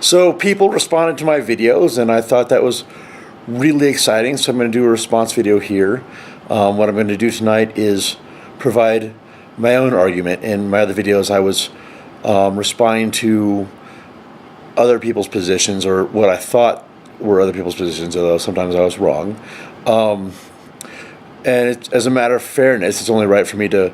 So people responded to my videos, and I thought that was really exciting, so I'm going to do a response video here. What I'm going to do tonight is provide my own argument. In my other videos, I was responding to other people's positions, or what I thought were other people's positions, although sometimes I was wrong. And as a matter of fairness, it's only right for me to,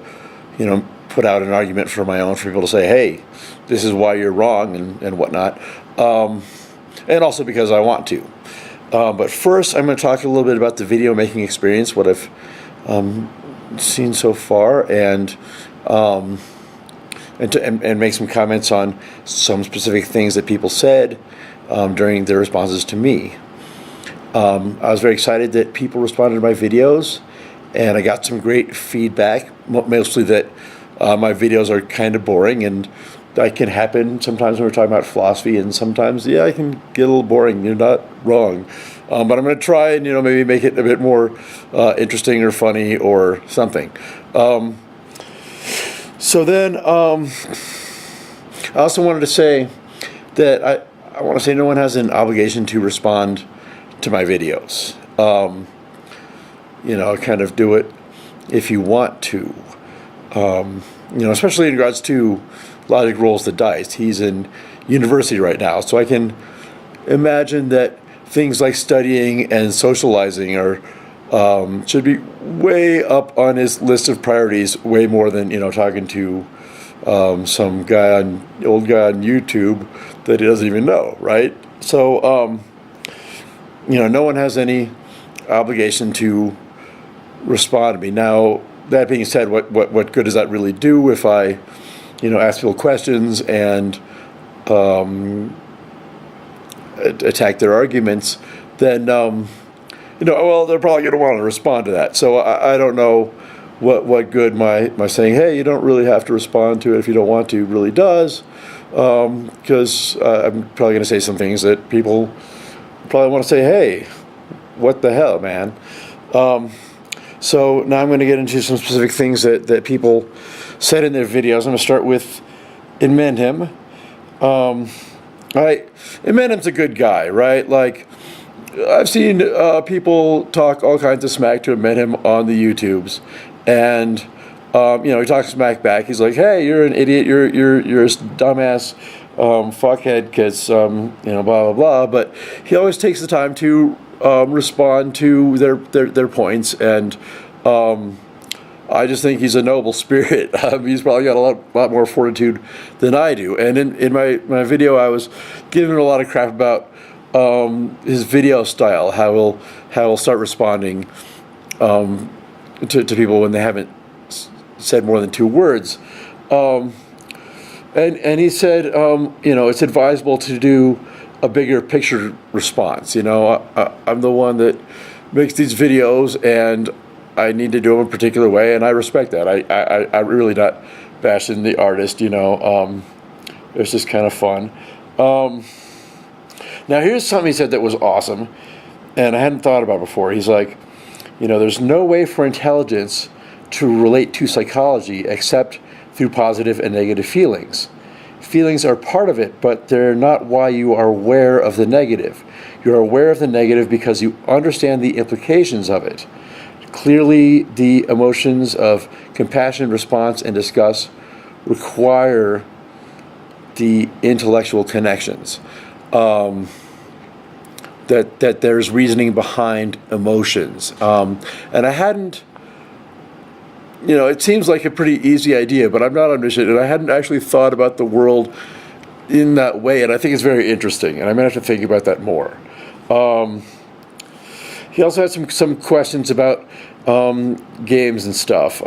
put out an argument for my own, for people to say, hey, this is why you're wrong, and whatnot. And also because I want to. But first, I'm going to talk a little bit about the video making experience, what I've seen so far, and make some comments on some specific things that people said during their responses to me. I was very excited that people responded to my videos, and I got some great feedback, mostly that my videos are kind of boring, and that can happen sometimes when we're talking about philosophy, and sometimes, I can get a little boring. You're not wrong. But I'm going to try and, maybe make it a bit more interesting or funny or something. So then, I also wanted to say that I want to say no one has an obligation to respond to my videos. Kind of do it if you want to. Especially in regards to logic rolls the dice. He's in university right now, so I can imagine that things like studying and socializing are should be way up on his list of priorities, way more than talking to some old guy on YouTube that he doesn't even know, right? So no one has any obligation to respond to me. Now, that being said, what good does that really do if I ask people questions and attack their arguments? Then well, they're probably going to want to respond to that. So I don't know what good my saying, hey, you don't really have to respond to it if you don't want to, really does, because I'm probably going to say some things that people probably want to say, hey, what the hell, man. So now I'm going to get into some specific things that people said in their videos. I'm going to start with Inmendham. Inmendham's a good guy, right? Like, I've seen people talk all kinds of smack to Inmendham on the YouTubes, and he talks smack back. He's like, "Hey, you're an idiot. You're a dumbass fuckhead, because blah blah blah." But he always takes the time to respond to their points, and I just think he's a noble spirit. He's probably got a lot more fortitude than I do. And in my video, I was giving him a lot of crap about his video style, how he'll start responding to people when they haven't said more than 2 words. And he said, it's advisable to do a bigger picture response. I'm the one that makes these videos, and I need to do them a particular way, and I respect that. I'm really not bashing the artist. It's just kind of fun. Now here's something he said that was awesome, and I hadn't thought about before. He's like, there's no way for intelligence to relate to psychology except through positive and negative feelings. Feelings are part of it, but they're not why you are aware of the negative. You're aware of the negative because you understand the implications of it. Clearly, the emotions of compassion, response, and disgust require the intellectual connections. That there's reasoning behind emotions. And I hadn't, it seems like a pretty easy idea, but I'm not omniscient, and I hadn't actually thought about the world in that way, and I think it's very interesting, and I'm going to have to think about that more. He also had some questions about games and stuff.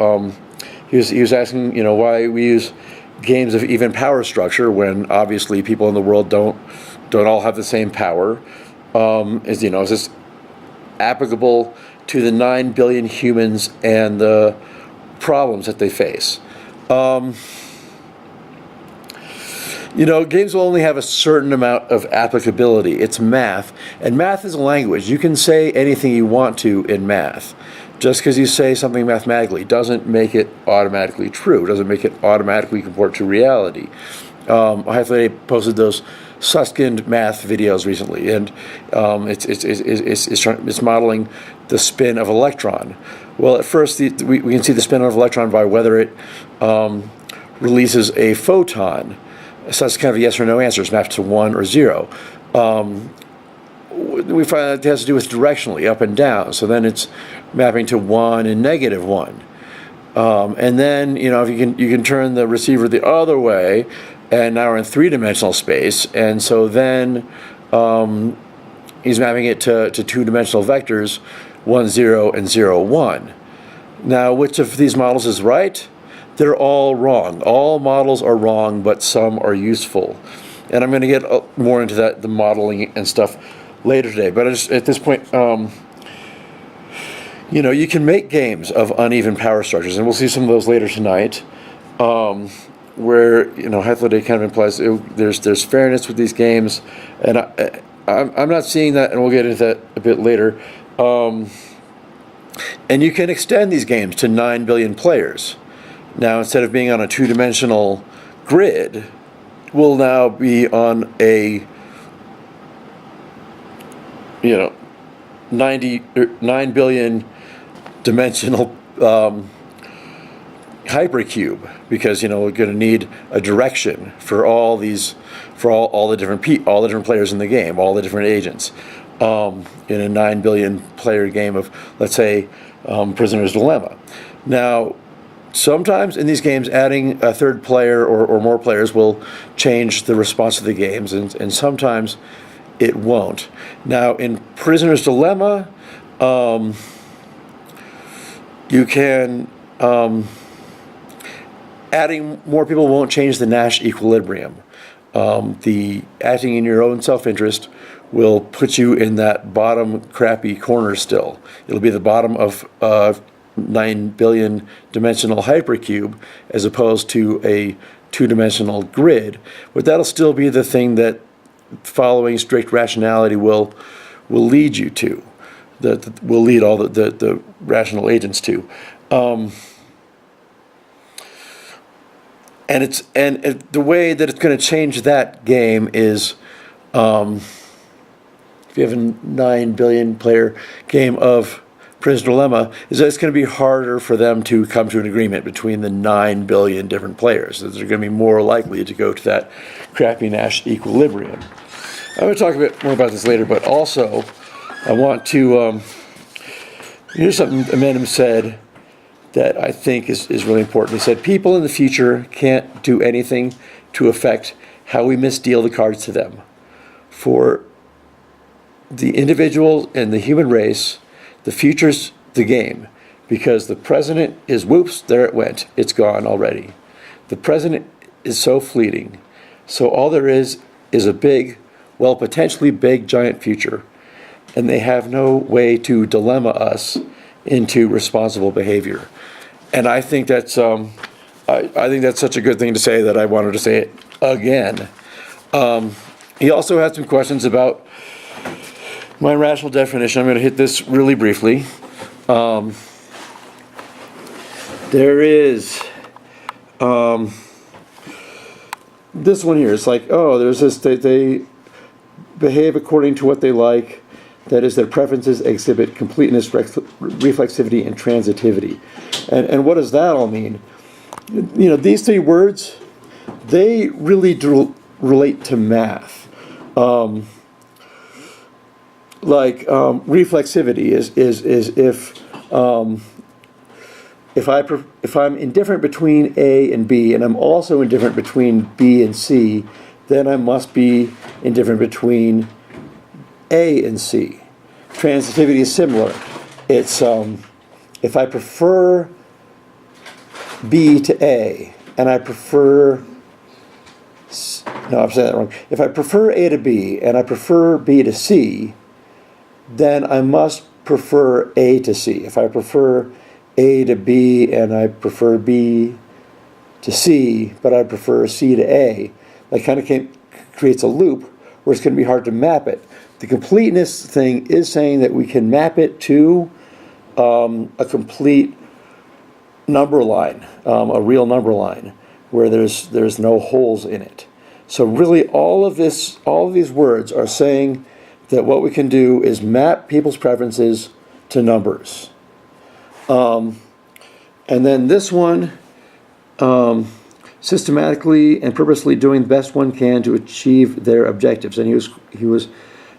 He was asking, why we use games of even power structure when obviously people in the world don't all have the same power. Is this applicable to the 9 billion humans and the problems that they face? Games will only have a certain amount of applicability. It's math, and math is a language. You can say anything you want to in math. Just because you say something mathematically doesn't make it automatically true, doesn't make it automatically comport to reality. Hythloday posted those Susskind math videos recently, and it's modeling the spin of electron. Well, at first we can see the spin of electron by whether it releases a photon. So that's kind of a yes or no answer. It's mapped to 1 or 0. We find that it has to do with directionally, up and down. So then it's mapping to 1 and -1. And then, if you can turn the receiver the other way, and now we're in 3-dimensional space. And so then he's mapping it to 2-dimensional vectors, 1, 0, and 0, 1. Now, which of these models is right? They're all wrong. All models are wrong, but some are useful. And I'm going to get more into that, the modeling and stuff, later today. But at this point, you can make games of uneven power structures, and we'll see some of those later tonight, where Hythloday kind of implies there's fairness with these games, and I'm not seeing that, and we'll get into that a bit later. And you can extend these games to 9 billion players. Now, instead of being on a 2-dimensional grid, we'll now be on a 9 billion dimensional hypercube, because we're going to need a direction for all the different players in the game, all the different agents, in a 9 billion player game of, let's say, Prisoner's Dilemma. Now, sometimes in these games, adding a third player or more players will change the response to the games, and sometimes it won't. Now, in Prisoner's Dilemma, you can adding more people won't change the Nash equilibrium. The acting in your own self-interest will put you in that bottom crappy corner still. It'll be the bottom of 9 billion dimensional hypercube as opposed to a 2-dimensional grid, but that'll still be the thing that following strict rationality will lead you to, that will lead all the rational agents to. And the way that it's going to change that game is, if you have a 9 billion player game of Prisoner's Dilemma, is that it's going to be harder for them to come to an agreement between the 9 billion different players. That they're going to be more likely to go to that crappy Nash equilibrium. I'm going to talk a bit more about this later, but also I want to, here's something Inmendham said that I think is really important. He said, people in the future can't do anything to affect how we misdeal the cards to them. For the individual and the human race, the future's the game, because the president is, whoops, there it went. It's gone already. The president is so fleeting. So all there is a big, well, potentially big, giant future. And they have no way to dilemma us into responsible behavior. And I think that's I think that's such a good thing to say that I wanted to say it again. He also had some questions about my rational definition. I'm going to hit this really briefly. There is this one here. It's like, there's this, they behave according to what they like. That is, their preferences exhibit completeness, reflexivity, and transitivity. And what does that all mean? These 3 words, they really do relate to math. Reflexivity is if I'm indifferent between A and B, and I'm also indifferent between B and C, then I must be indifferent between A and C. Transitivity is similar. It's if I prefer B to A, and I prefer, no, I'm saying that wrong. If I prefer A to B, and I prefer B to C, then I must prefer A to C. If I prefer A to B, and I prefer B to C, but I prefer C to A, that kind of creates a loop where it's going to be hard to map it. The completeness thing is saying that we can map it to a complete number line, a real number line, where there's no holes in it. So really all of these words are saying that what we can do is map people's preferences to numbers. And then this one, systematically and purposely doing the best one can to achieve their objectives. And he was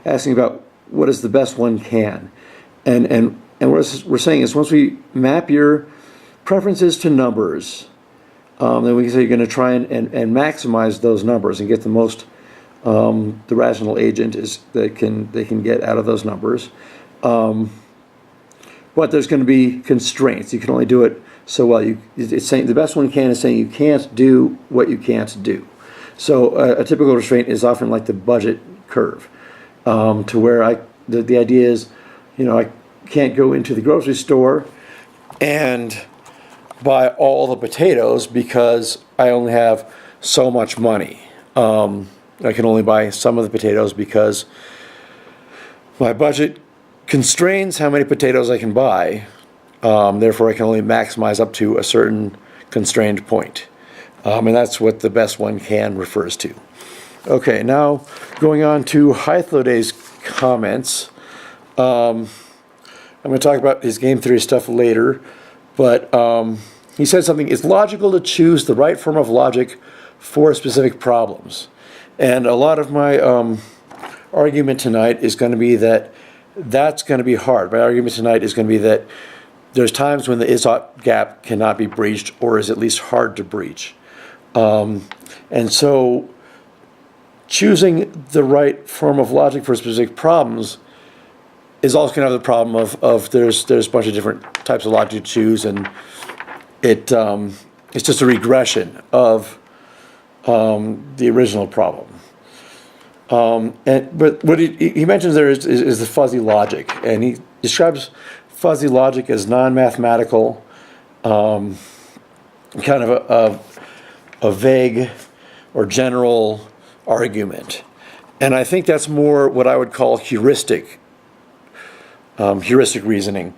asking about what is the best one can. And what we're saying is once we map your preferences to numbers, then we can say you're going to try and maximize those numbers and get the most the rational agent they can get out of those numbers. But there's going to be constraints. You can only do it so well. It's saying the best one can is saying you can't do what you can't do. So a typical restraint is often like the budget curve, to where the idea is, I can't go into the grocery store and buy all the potatoes because I only have so much money. I can only buy some of the potatoes because my budget constrains how many potatoes I can buy. Therefore, I can only maximize up to a certain constrained point. And that's what the best one can refers to. Okay, now going on to Hythloday's comments. I'm going to talk about his game theory stuff later, but he said something, it's logical to choose the right form of logic for specific problems. And a lot of my argument tonight is going to be that that's going to be hard. My argument tonight is going to be that there's times when the IZZOT gap cannot be breached, or is at least hard to breach. And so choosing the right form of logic for specific problems is also going to have the problem of there's a bunch of different types of logic to choose, and it's just a regression of the original problem. But what he mentions there is the fuzzy logic, and he describes fuzzy logic as non-mathematical, kind of a vague or general argument. And I think that's more what I would call heuristic reasoning.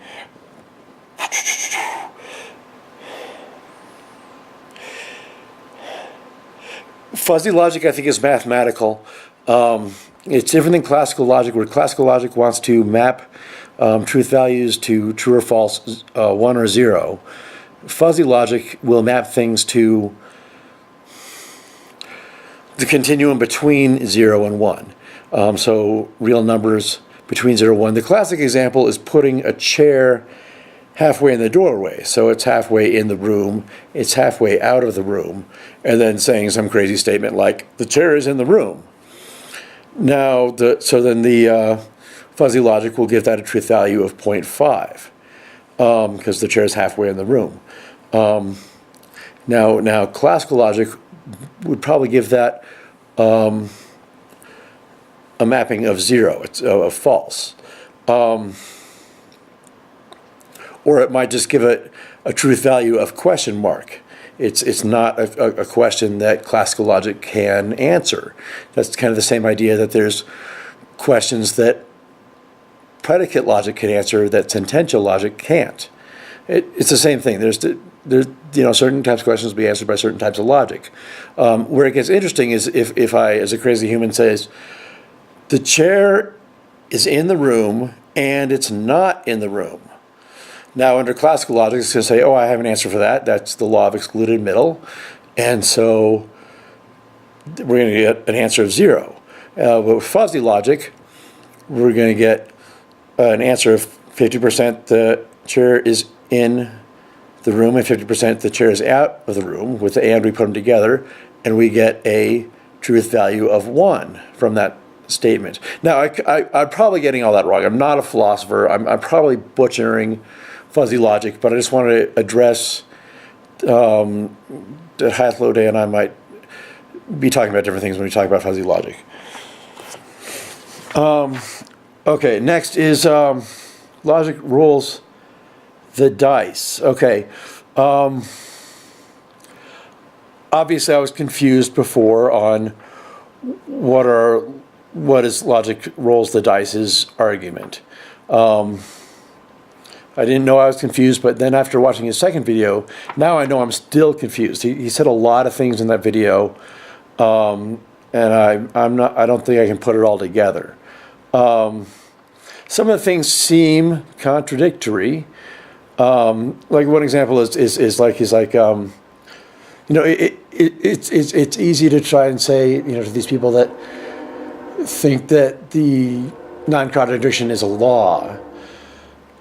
Fuzzy logic, I think, is mathematical. It's different than classical logic, where classical logic wants to map truth values to true or false, 1 or 0. Fuzzy logic will map things to the continuum between 0 and 1. So real numbers between 0 and 1. The classic example is putting a chair halfway in the doorway. So it's halfway in the room, it's halfway out of the room, and then saying some crazy statement like, the chair is in the room. Now, then the fuzzy logic will give that a truth value of 0.5, because the chair is halfway in the room. Now classical logic would probably give that a mapping of 0, it's of false. Or it might just give it a truth value of question mark. It's not a question that classical logic can answer. That's kind of the same idea that there's questions that predicate logic can answer that sentential logic can't. It's the same thing. There's certain types of questions will be answered by certain types of logic. Where it gets interesting is if I, as a crazy human, says the chair is in the room and it's not in the room. Now, under classical logic, it's going to say, oh, I have an answer for that. That's the law of excluded middle. And so we're going to get an answer of 0. But with fuzzy logic, we're going to get an answer of 50% the chair is in the room and 50% the chair is out of the room. With the and, we put them together, and we get a truth value of 1 from that statement. Now, I'm probably getting all that wrong. I'm not a philosopher. I'm probably butchering fuzzy logic, but I just wanted to address that Hythloday and I might be talking about different things when we talk about fuzzy logic. Okay, next is logic rolls the dice. Okay, obviously I was confused before on what is logic rolls the dice's argument. I didn't know I was confused, but then after watching his second video, now I know I'm still confused. He said a lot of things in that video and I don't think I can put it all together. Some of the things seem contradictory. Like one example is like he's like, it's easy to try and say, to these people that think that the non-contradiction is a law,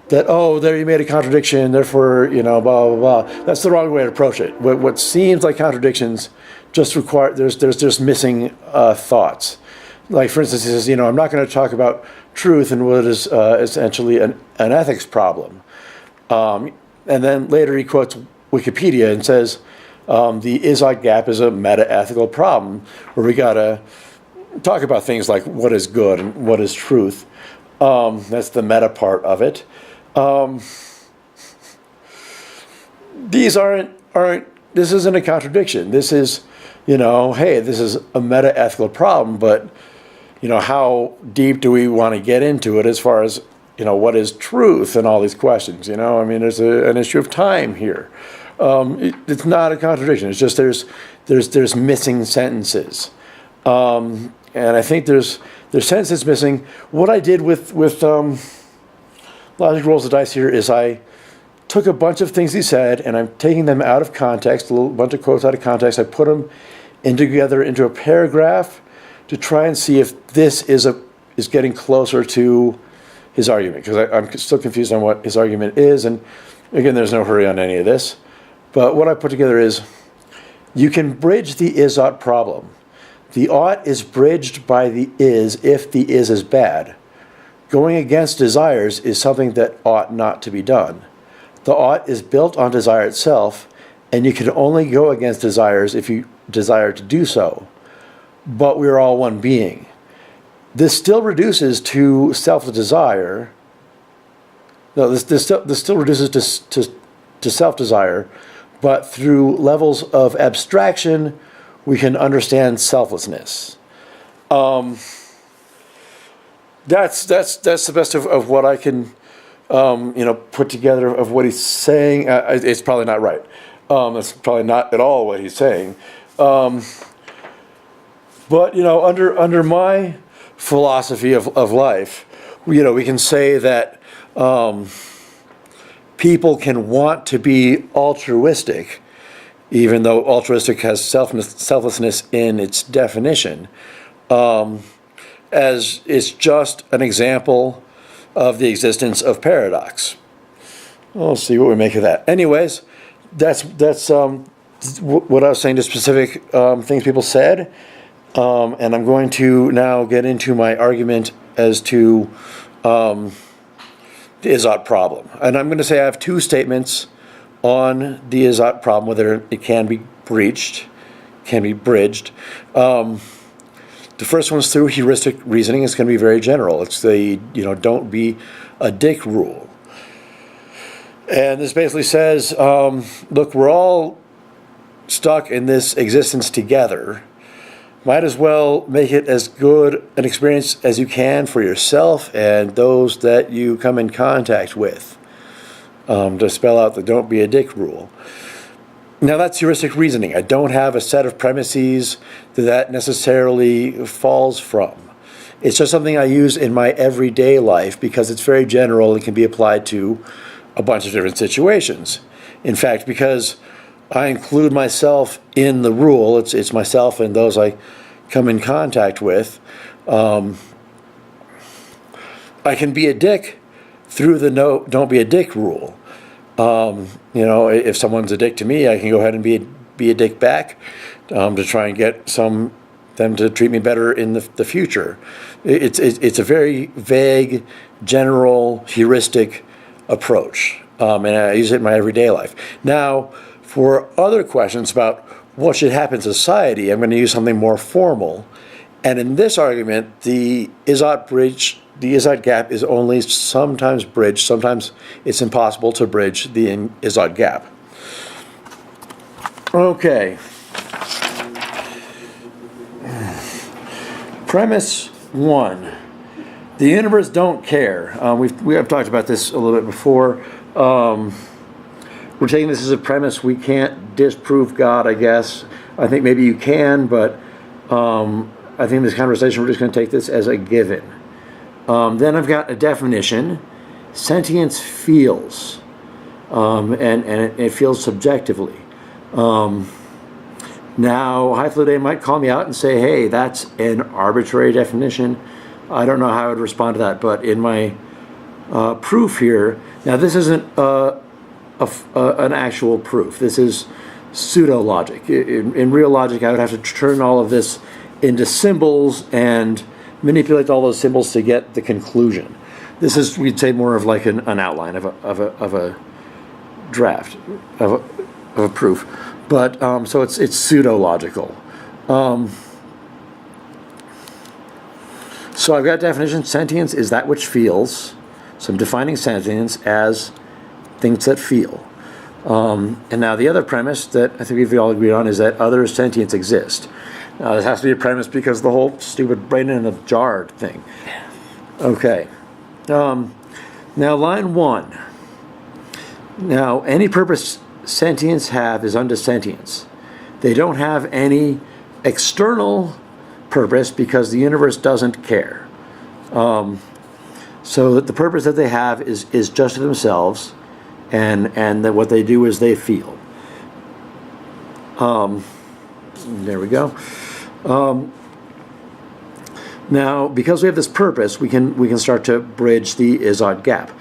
that, oh, there you made a contradiction, therefore, blah, blah, blah. That's the wrong way to approach it. What seems like contradictions just require, there's just missing thoughts. Like, for instance, he says, I'm not going to talk about truth and what is essentially an ethics problem. And then later he quotes Wikipedia and says, the IZZOT gap is a meta-ethical problem where we got to talk about things like what is good and what is truth. That's the meta part of it. These this isn't a contradiction. This is, hey, this is a meta-ethical problem, but, how deep do we want to get into it as far as, what is truth and all these questions, there's an issue of time here. It's not a contradiction. It's just there's missing sentences. And I think there's sentences missing. What I did with Logic Rolls the Dice here is I took a bunch of things he said, and I'm taking them out of context, a little bunch of quotes out of context. I put them together into a paragraph to try and see if this is getting closer to his argument, because I'm still confused on what his argument is. And again, there's no hurry on any of this. But what I put together is, you can bridge the IZZOT problem. The ought is bridged by the is if the is bad. Going against desires is something that ought not to be done. The ought is built on desire itself, and you can only go against desires if you desire to do so. But we are all one being. This still reduces to self-desire. No, this still reduces to self-desire, but through levels of abstraction, we can understand selflessness. That's the best of what I can, put together of what he's saying. It's probably not right. That's probably not at all what he's saying. But under my philosophy of life, we can say that people can want to be altruistic, even though altruistic has selflessness in its definition, as it's just an example of the existence of paradox. We'll see what we make of that. Anyways, that's what I was saying to specific things people said, and I'm going to now get into my argument as to the IZZOT problem. And I'm going to say I have two statements on the IZZOT problem, whether it can be bridged. The first one's through heuristic reasoning. It's going to be very general. It's the, don't be a dick rule. And this basically says, look, we're all stuck in this existence together. Might as well make it as good an experience as you can for yourself and those that you come in contact with. To spell out the don't be a dick rule. Now that's heuristic reasoning. I don't have a set of premises that necessarily falls from. It's just something I use in my everyday life because it's very general and can be applied to a bunch of different situations. In fact, because I include myself in the rule, it's myself and those I come in contact with, I can be a dick through the don't be a dick rule. If someone's a dick to me, I can go ahead and be a dick back to try and get them to treat me better in the future. It's a very vague, general, heuristic approach, and I use it in my everyday life. Now, for other questions about what should happen in society, I'm going to use something more formal. And in this argument, the IZZOT gap is only sometimes bridged. Sometimes it's impossible to bridge the IZZOT gap. Okay. Premise one. The universe don't care. We have talked about this a little bit before. We're taking this as a premise. We can't disprove God, I guess. I think maybe you can, but I think in this conversation we're just going to take this as a given. Then I've got a definition. Sentience feels, and it feels subjectively. Now, Hythloday might call me out and say, hey, that's an arbitrary definition. I don't know how I would respond to that, but in my proof here, now this isn't an actual proof. This is pseudo-logic. In real logic, I would have to turn all of this into symbols and manipulate all those symbols to get the conclusion. This is, we'd say, more of like an outline of a draft, of a proof. But so it's pseudo-logical. So I've got definition. Sentience is that which feels. So I'm defining sentience as things that feel. And now the other premise that I think we've all agreed on is that other sentience exist. Now this has to be a premise because the whole stupid brain in a jar thing. Okay. Now line 1. Now any purpose sentience have is unto sentience. They don't have any external purpose because the universe doesn't care. So that the purpose that they have is just to themselves, and that what they do is they feel. There we go. Now, because we have this purpose, we can start to bridge the IZZOT gap.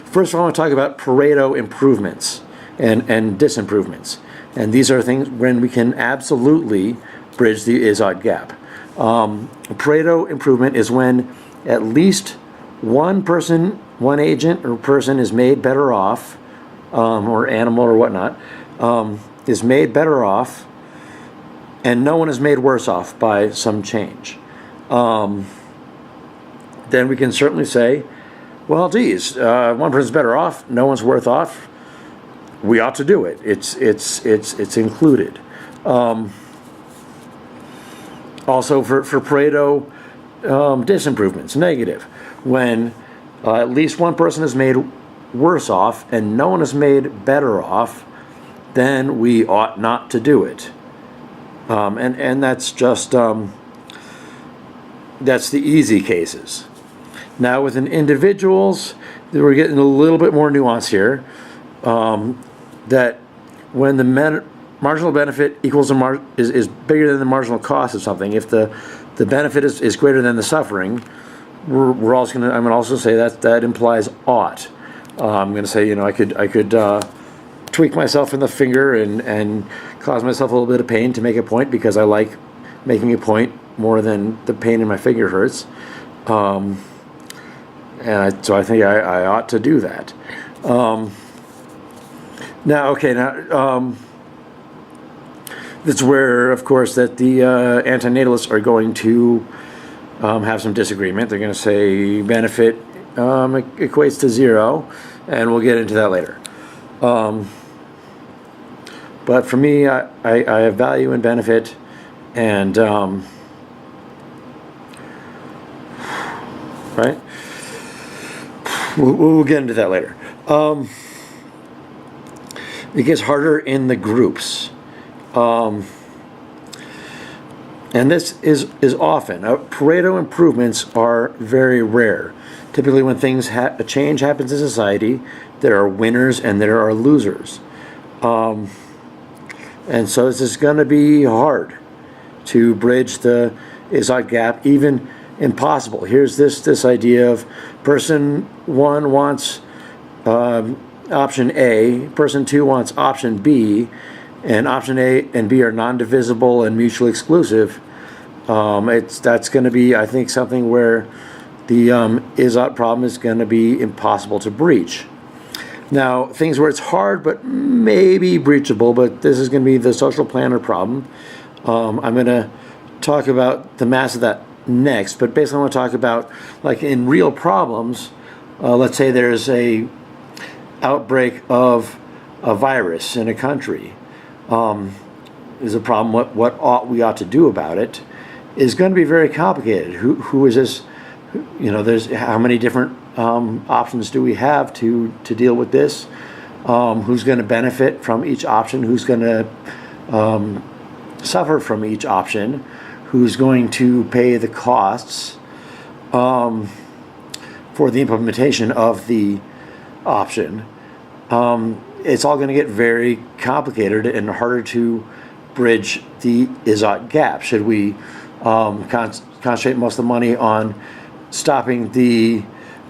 First of all, I want to talk about Pareto improvements and disimprovements. And these are things when we can absolutely bridge the IZZOT gap. Pareto improvement is when at least one person, one agent or person is made better off, or animal or whatnot, is made better off, and no one is made worse off by some change. Then we can certainly say, well, geez, one person's better off, no one's worse off. We ought to do it. It's included. Also for Pareto disimprovements, negative, when at least one person is made worse off and no one is made better off, then we ought not to do it. And that's just that's the easy cases. Now with individuals, we're getting a little bit more nuance here. That when the marginal benefit equals is bigger than the marginal cost of something, if the benefit is greater than the suffering, we're also going to. I'm going to also say that implies ought. I'm going to say, I could tweak myself in the finger and cause myself a little bit of pain to make a point because I like making a point more than the pain in my finger hurts. So I think I ought to do that. Now, that's where, of course, that the antinatalists are going to have some disagreement. They're going to say benefit equates to 0, and we'll get into that later. But for me, I have value and benefit, and right. We'll get into that later. It gets harder in the groups. And this is often. Pareto improvements are very rare. Typically when a change happens in society, there are winners and there are losers. And so this is going to be hard to bridge the IZZOT gap, even impossible. Here's this idea of person 1 wants option A, person 2 wants option B, and option A and B are non-divisible and mutually exclusive. That's going to be, I think, something where the IZZOT problem is going to be impossible to breach. Now, things where it's hard but maybe breachable, but this is going to be the social planner problem. I'm going to talk about the mass of that next, but basically I want to talk about, like in real problems, let's say there's a outbreak of a virus in a country. Is a problem. What ought we ought to do about it is going to be very complicated. Who is this? There's how many different options do we have to deal with this? Who's going to benefit from each option? Who's going to suffer from each option? who's going to pay the costs for the implementation of the option. It's all going to get very complicated and harder to bridge the IZZOT gap. Should we concentrate most of the money on stopping the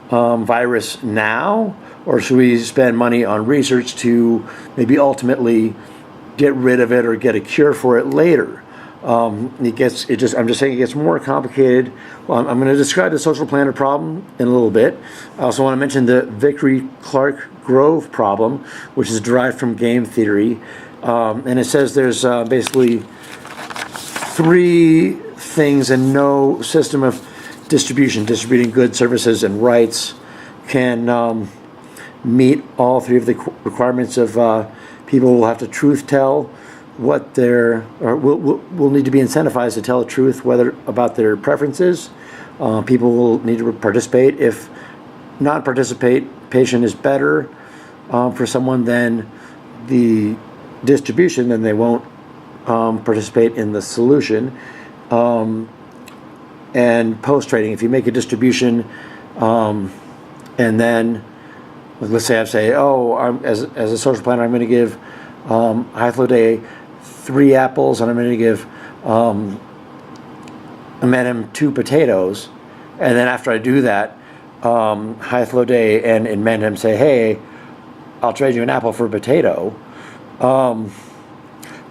virus now, or should we spend money on research to maybe ultimately get rid of it or get a cure for it later? I'm just saying it gets more complicated. Well, I'm going to describe the social planner problem in a little bit. I also want to mention the Vickrey Clarke Grove problem, which is derived from game theory. And it says there's basically three things and no system of distributing goods, services, and rights can meet all three of the requirements of people will have to truth tell what their, or will need to be incentivized to tell the truth about their preferences. People will need to participate. If non-participation is better for someone than the distribution, then they won't participate in the solution. And post-trading, if you make a distribution and then, let's say as a social planner, I'm going to give Hythloday 3 apples, and I'm going to give Inmendham 2 potatoes, and then after I do that, Hythloday and Inmendham say, hey, I'll trade you an apple for a potato,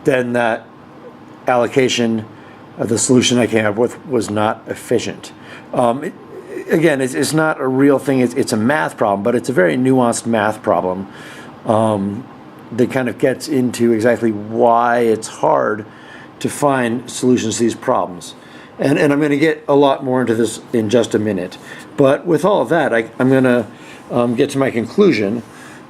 then that allocation of the solution I came up with was not efficient. Again, it's not a real thing. It's a math problem, but it's a very nuanced math problem that kind of gets into exactly why it's hard to find solutions to these problems. And I'm going to get a lot more into this in just a minute. But with all of that, I'm going to get to my conclusion.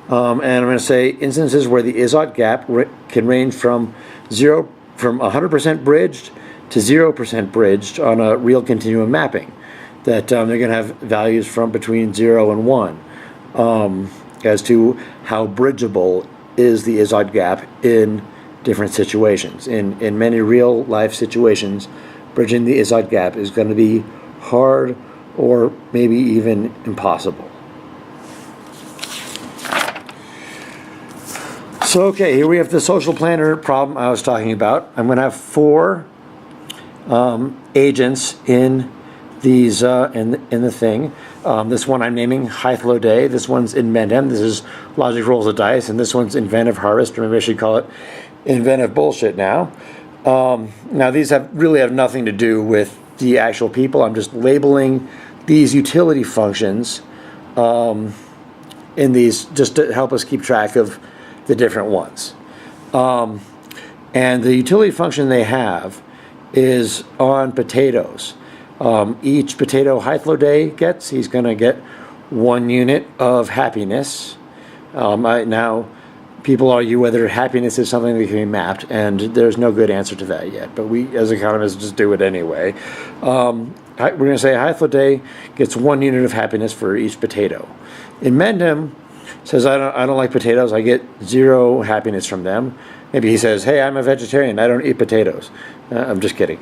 And I'm going to say instances where the IZZOT gap can range from 100% bridged to 0% bridged on a real continuum mapping. That they're going to have values from between 0 and 1 as to how bridgeable is the IZZOT gap in different situations. In many real life situations, bridging the IZZOT gap is going to be hard or maybe even impossible. So okay, here we have the social planner problem I was talking about. I'm going to have 4 agents in these in the thing. This one I'm naming Hythloday. This one's Inmendham. This is Logic Rolls of Dice, and this one's Inventive Harvest, or maybe I should call it Inventive Bullshit now. Now these really have nothing to do with the actual people. I'm just labeling these utility functions in these just to help us keep track of the different ones. And the utility function they have is on potatoes. Each potato Hythloday gets, he's going to get 1 unit of happiness. Now, people argue whether happiness is something that can be mapped, and there's no good answer to that yet. But we, as economists, just do it anyway. We're going to say Hythloday gets 1 unit of happiness for each potato. Inmendham says, I don't like potatoes. I get 0 happiness from them. Maybe he says, hey, I'm a vegetarian. I don't eat potatoes. I'm just kidding.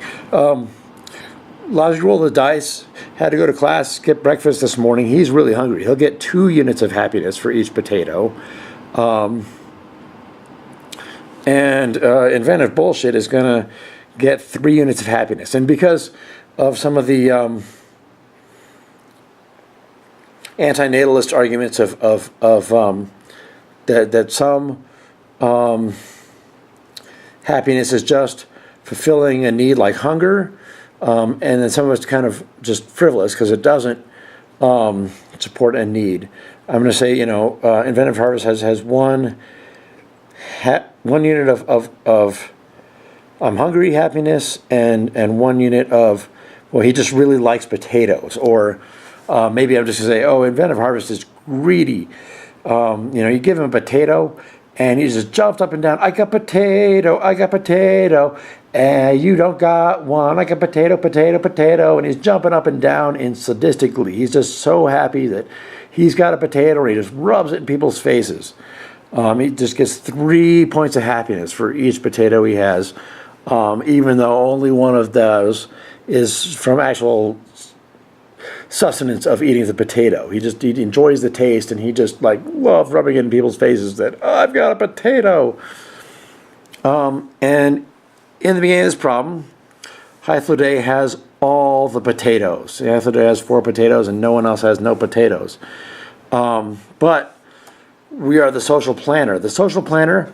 Logic Roll the Dice had to go to class, skip breakfast this morning. He's really hungry. He'll get 2 units of happiness for each potato. And Inventive Bullshit is going to get 3 units of happiness. And because of some of the antinatalist arguments that some happiness is just fulfilling a need like hunger, and then some of it's kind of just frivolous because it doesn't support a need. I'm going to say, Inventive Harvest has 1 unit of I'm hungry happiness and 1 unit of, well, he just really likes potatoes. Or maybe I'm just going to say, oh, Inventive Harvest is greedy. You give him a potato and he just jumps up and down. I got potato. And you don't got one. I got potato. And he's jumping up and down in sadistically. He's just so happy that he's got a potato, and he just rubs it in people's faces. He just gets 3 points of happiness for each potato he has. even though only one of those is from actual sustenance of eating the potato. He enjoys the taste, and he just like loves rubbing it in people's faces that, oh, I've got a potato. And in the beginning of this problem, Hythloday has all the potatoes. Hythloday has 4 potatoes, and no one else has no potatoes. But we are the social planner. The social planner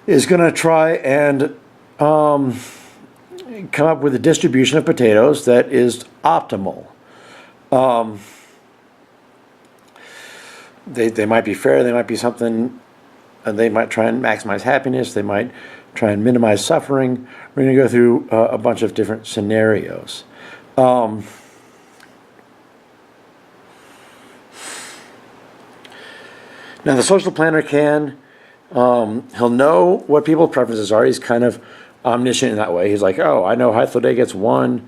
is going to try and come up with a distribution of potatoes that is optimal. They might be fair, they might be something, and they might try and maximize happiness, they might try and minimize suffering. We're going to go through a bunch of different scenarios. Now the social planner can, he'll know what people's preferences are. He's kind of omniscient in that way. He's like, oh, I know Hythloday gets 1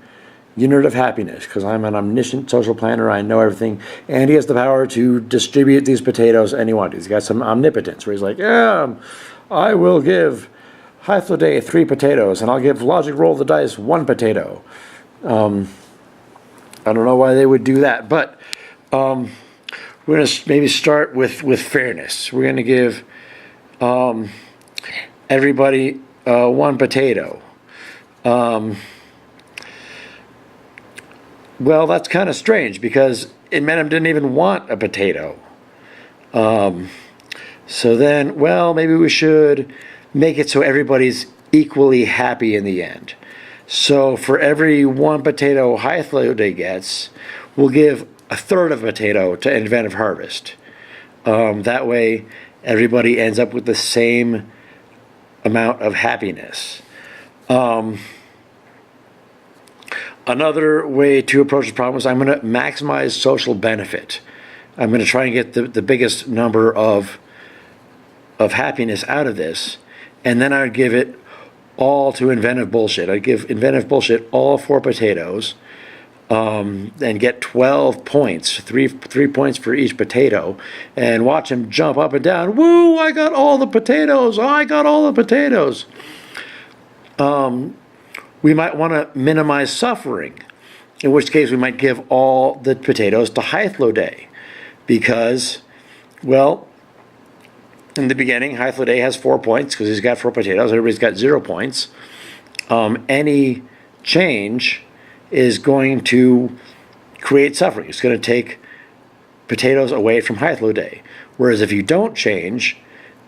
unit of happiness because I'm an omniscient social planner. I know everything. And he has the power to distribute these potatoes any want to. He's got some omnipotence where he's like, yeah, I will give Hythloday 3 potatoes, and I'll give Logic Roll the Dice 1 potato. I don't know why they would do that, but we're going to maybe start with fairness. We're going to give everybody 1 potato. Well, that's kind of strange because Inmendham didn't even want a potato. So then, well, maybe we should make it so everybody's equally happy in the end. So for every 1 potato Hythloday gets, we'll give 1/3 of a potato to Inventive Harvest. That way, everybody ends up with the same amount of happiness. Another way to approach the problem is I'm going to maximize social benefit. I'm going to try and get the biggest number of happiness out of this, and then I would give it all to Inventive Bullshit. I'd give Inventive Bullshit all 4 potatoes, and get 12 points, three points for each potato, and watch him jump up and down. Woo! I got all the potatoes. I got all the potatoes. We might want to minimize suffering, in which case we might give all the potatoes to Hythloday, because, well, in the beginning, Hythloday has 4 points because he's got 4 potatoes. Everybody's got 0 points. Any change is going to create suffering. It's going to take potatoes away from Hythloday. Whereas if you don't change,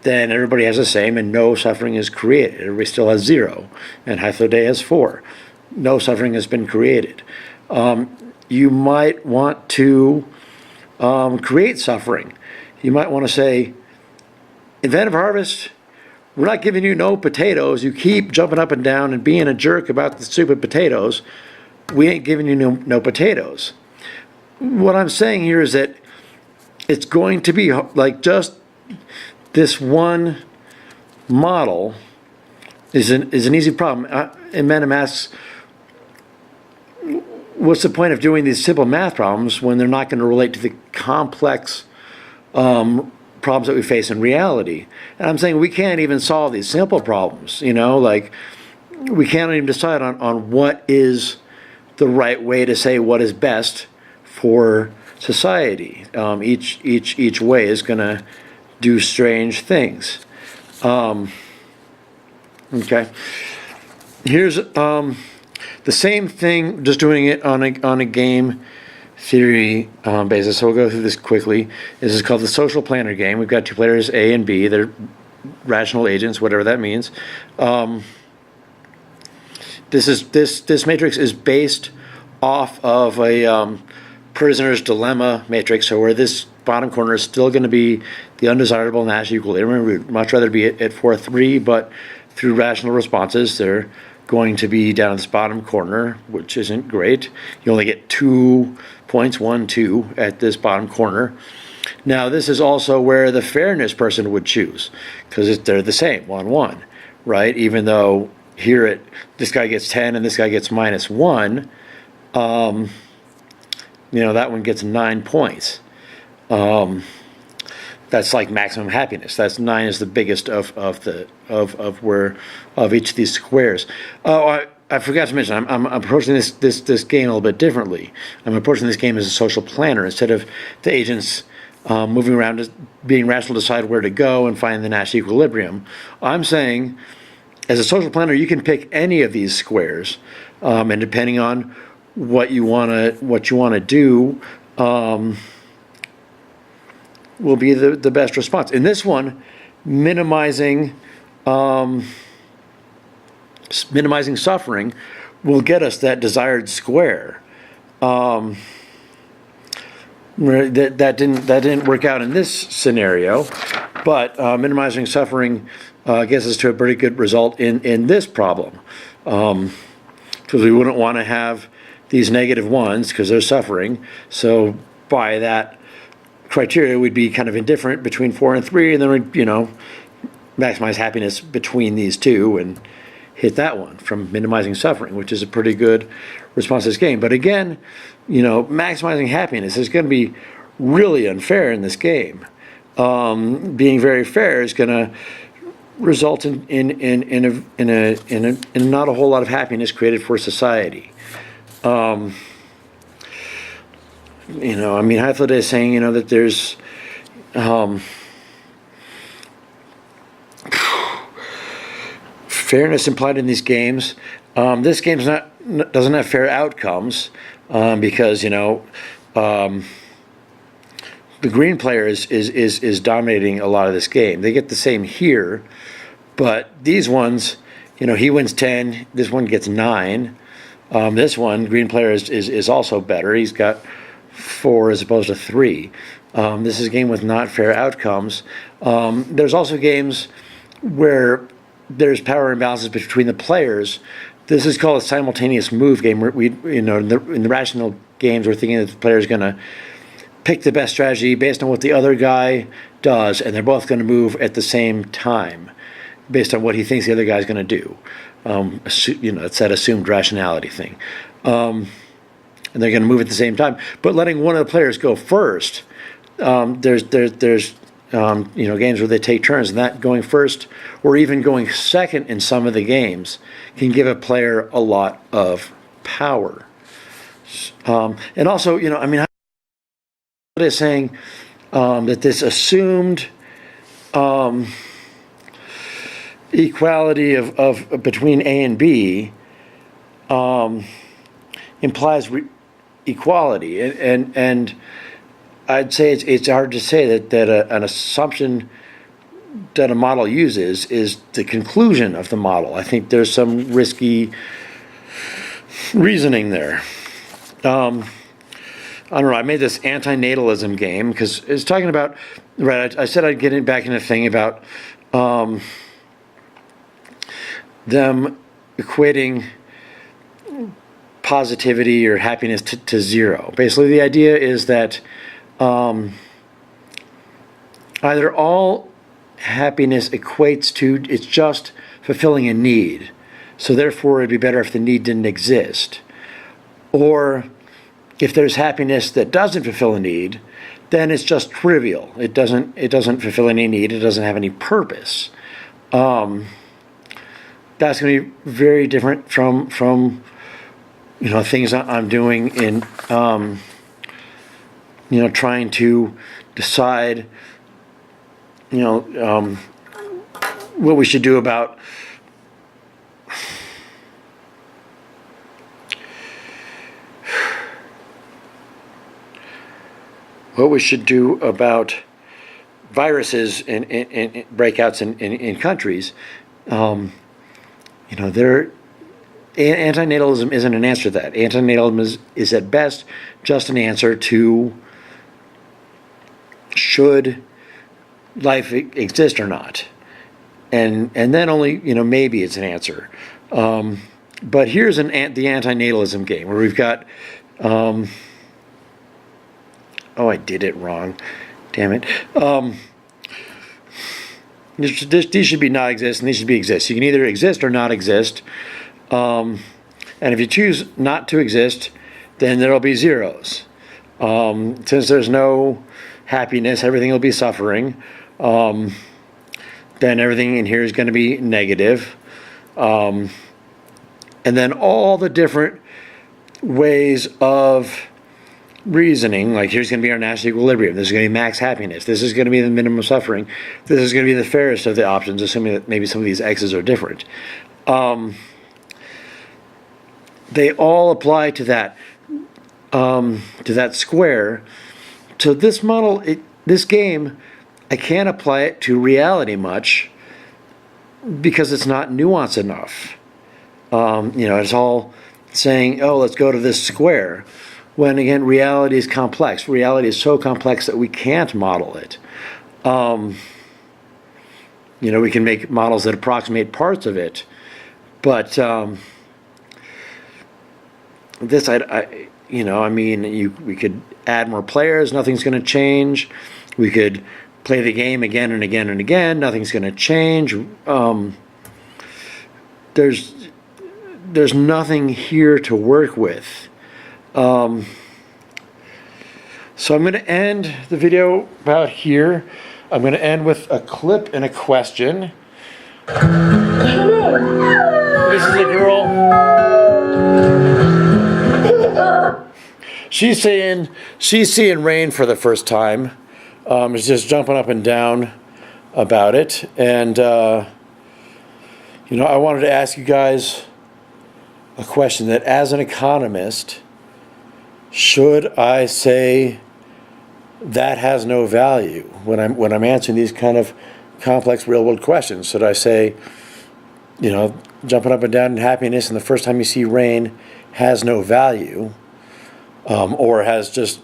then everybody has the same and no suffering is created. Everybody still has 0, and Hythloday has 4. No suffering has been created. You might want to create suffering. You might want to say, Inventive Harvest, we're not giving you no potatoes. You keep jumping up and down and being a jerk about the stupid potatoes. We ain't giving you no potatoes. What I'm saying here is that it's going to be like just this one model is an easy problem. Inmendham asks, what's the point of doing these simple math problems when they're not going to relate to the complex problems that we face in reality? And I'm saying we can't even solve these simple problems, like we can't even decide on what is the right way to say what is best for society. Each way is going to do strange things. Okay. Here's the same thing, just doing it on a game theory basis. So we'll go through this quickly. This is called the social planner game. We've got 2 players, A and B. They're rational agents, whatever that means. This matrix is based off of a prisoner's dilemma matrix. So where this bottom corner is still going to be the undesirable Nash equilibrium. We'd much rather be at 4-3, but through rational responses, they're going to be down this bottom corner, which isn't great. You only get 2 points, 1, 2 at this bottom corner. Now, this is also where the fairness person would choose, because they're the same, 1, 1, right? Even though here this guy gets 10 and this guy gets -1, that one gets 9 points. That's like maximum happiness. That's 9 is the biggest of each of these squares. Oh, I forgot to mention, I'm approaching this game a little bit differently. I'm approaching this game as a social planner instead of the agents moving around, being rational to decide where to go and find the Nash equilibrium. I'm saying, as a social planner, you can pick any of these squares, and depending on what you wanna do, will be the best response. In this one, minimizing suffering will get us that desired square. That didn't work out in this scenario, but minimizing suffering gets us to a pretty good result in this problem, because we wouldn't want to have these negative ones because they're suffering. So by that criteria, we'd be kind of indifferent between 4 and 3, and then we'd, maximize happiness between these two and hit that one from minimizing suffering, which is a pretty good response to this game. But again, maximizing happiness is going to be really unfair in this game. Being very fair is going to result in not a whole lot of happiness created for society. Hythloday is saying, that there's fairness implied in these games. This game's doesn't have fair outcomes because the green player is dominating a lot of this game. They get the same here, but these ones, he wins 10. This one gets 9. This one, green player is also better. He's got 4 as opposed to 3. This is a game with not fair outcomes. There's also games where there's power imbalances between the players. This is called a simultaneous move game. Where in the rational games, we're thinking that the player is going to pick the best strategy based on what the other guy does, and they're both going to move at the same time based on what he thinks the other guy's going to do. It's that assumed rationality thing. And they're going to move at the same time. But letting one of the players go first, there's games where they take turns, and that going first or even going second in some of the games can give a player a lot of power. And also, is saying that this assumed equality of between A and B implies equality, and I'd say it's hard to say that an assumption that a model uses is the conclusion of the model. I think there's some risky reasoning there. I don't know. I made this antinatalism game because it's talking about, right, I said I'd get back into a thing about them equating positivity or happiness to 0. Basically, the idea is that either all happiness equates to, it's just fulfilling a need, so therefore it'd be better if the need didn't exist. Or if there's happiness that doesn't fulfill a need, then it's just trivial. It doesn't fulfill any need. It doesn't have any purpose. That's going to be very different from things I'm doing in trying to decide what we should do about viruses and breakouts in countries. Antinatalism isn't an answer to that. Antinatalism is at best just an answer to should life exist or not, and then only maybe it's an answer. But here's the antinatalism game where we've got. Oh, I did it wrong. Damn it. These should be not exist, and these should be exist. You can either exist or not exist. And if you choose not to exist, then there'll be zeros. Since there's no happiness, everything will be suffering. Then everything in here is going to be negative. And then all the different ways of reasoning, like here's going to be our national equilibrium, this is going to be max happiness, this is going to be the minimum suffering, this is going to be the fairest of the options, assuming that maybe some of these x's are different. They all apply to that square. So this model, this game, I can't apply it to reality much because it's not nuanced enough. It's all saying, oh, let's go to this square. When again, reality is complex. Reality is so complex that we can't model it. We can make models that approximate parts of it, but this, we could add more players. Nothing's going to change. We could play the game again and again and again. Nothing's going to change. There's nothing here to work with. So I'm going to end the video about here. I'm going to end with a clip and a question. This is a girl. She's seeing rain for the first time. She's just jumping up and down about it. And, I wanted to ask you guys a question that as an economist, should I say that has no value when I'm answering these kind of complex real world questions? Should I say, jumping up and down in happiness and the first time you see rain has no value, or has just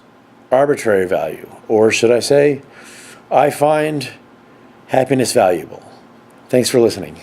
arbitrary value? Or should I say, I find happiness valuable? Thanks for listening.